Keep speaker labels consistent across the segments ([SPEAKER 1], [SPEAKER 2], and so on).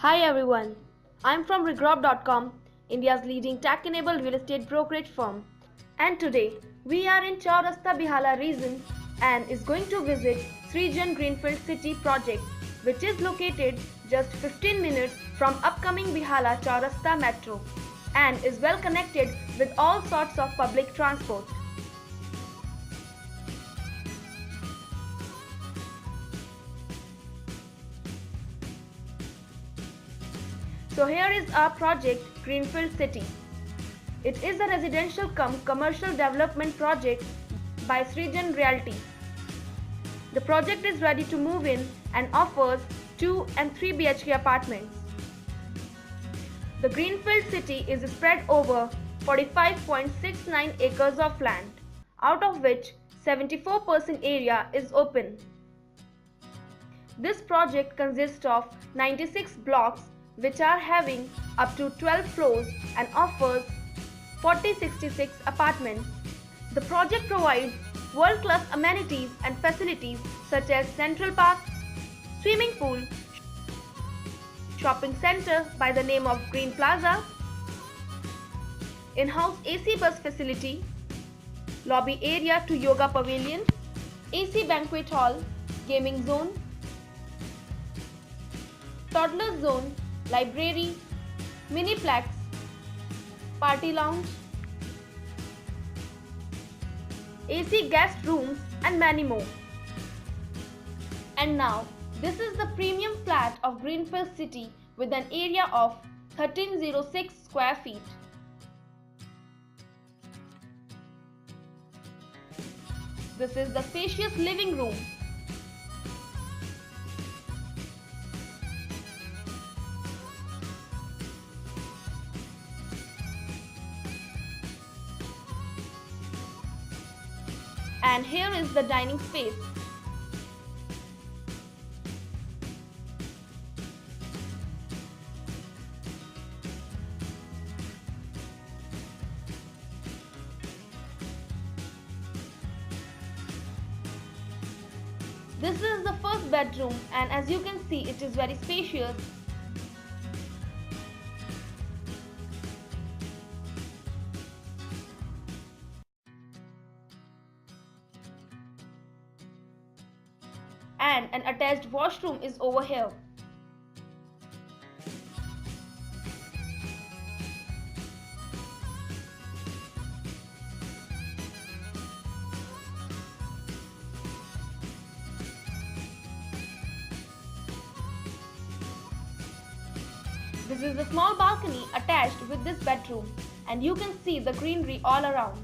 [SPEAKER 1] Hi everyone, I'm from Regrob.com, India's leading tech-enabled real estate brokerage firm. And today, we are in Chowrasta Behala region and is going to visit Srijan Greenfield City project, which is located just 15 minutes from upcoming Behala Chowrasta metro and is well connected with all sorts of public transport. So here is our project Greenfield City. It is a residential commercial development project by Srijan Realty. The project is ready to move in and offers 2 and 3 BHK apartments. The Greenfield City is spread over 45.69 acres of land, out of which 74% area is open. This project consists of 96 blocks which are having up to 12 floors and offers 4066 apartments. The project provides world-class amenities and facilities such as Central Park, swimming pool, shopping center by the name of Green Plaza, in-house AC bus facility, lobby area to yoga pavilion, AC banquet hall, gaming zone, toddler zone, library, miniplex, party lounge, AC guest rooms and many more. And now, this is the premium flat of Greenfield City with an area of 1306 square feet. This is the spacious living room. And here is the dining space. This is the first bedroom, and as you can see, it is very spacious. And an attached washroom is over here. This is the small balcony attached with this bedroom, and you can see the greenery all around.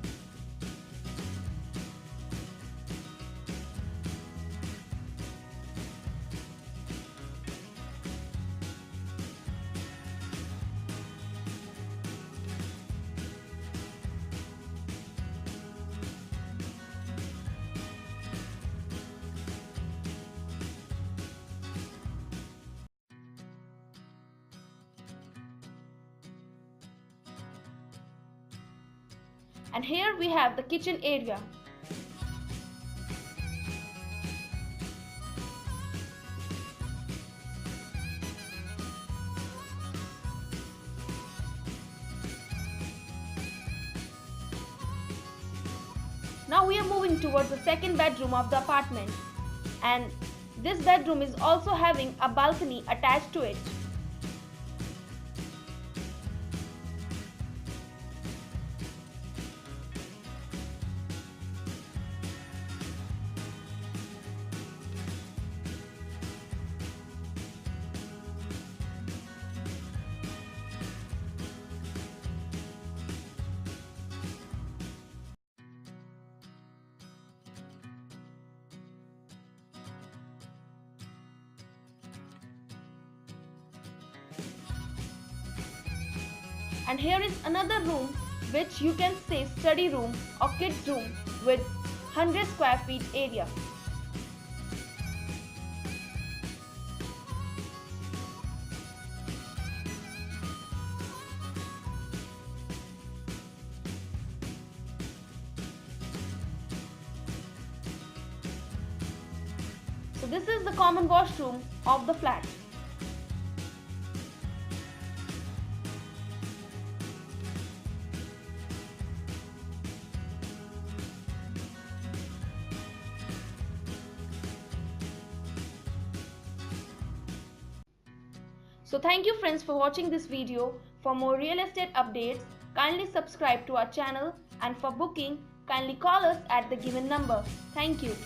[SPEAKER 1] And here we have the kitchen area. Now we are moving towards the second bedroom of the apartment, and this bedroom is also having a balcony attached to it. And here is another room which you can say study room or kids room with 100 square feet area. So this is the common washroom of the flat. So thank you friends for watching this video. For more real estate updates, kindly subscribe to our channel, and for booking, kindly call us at the given number. Thank you.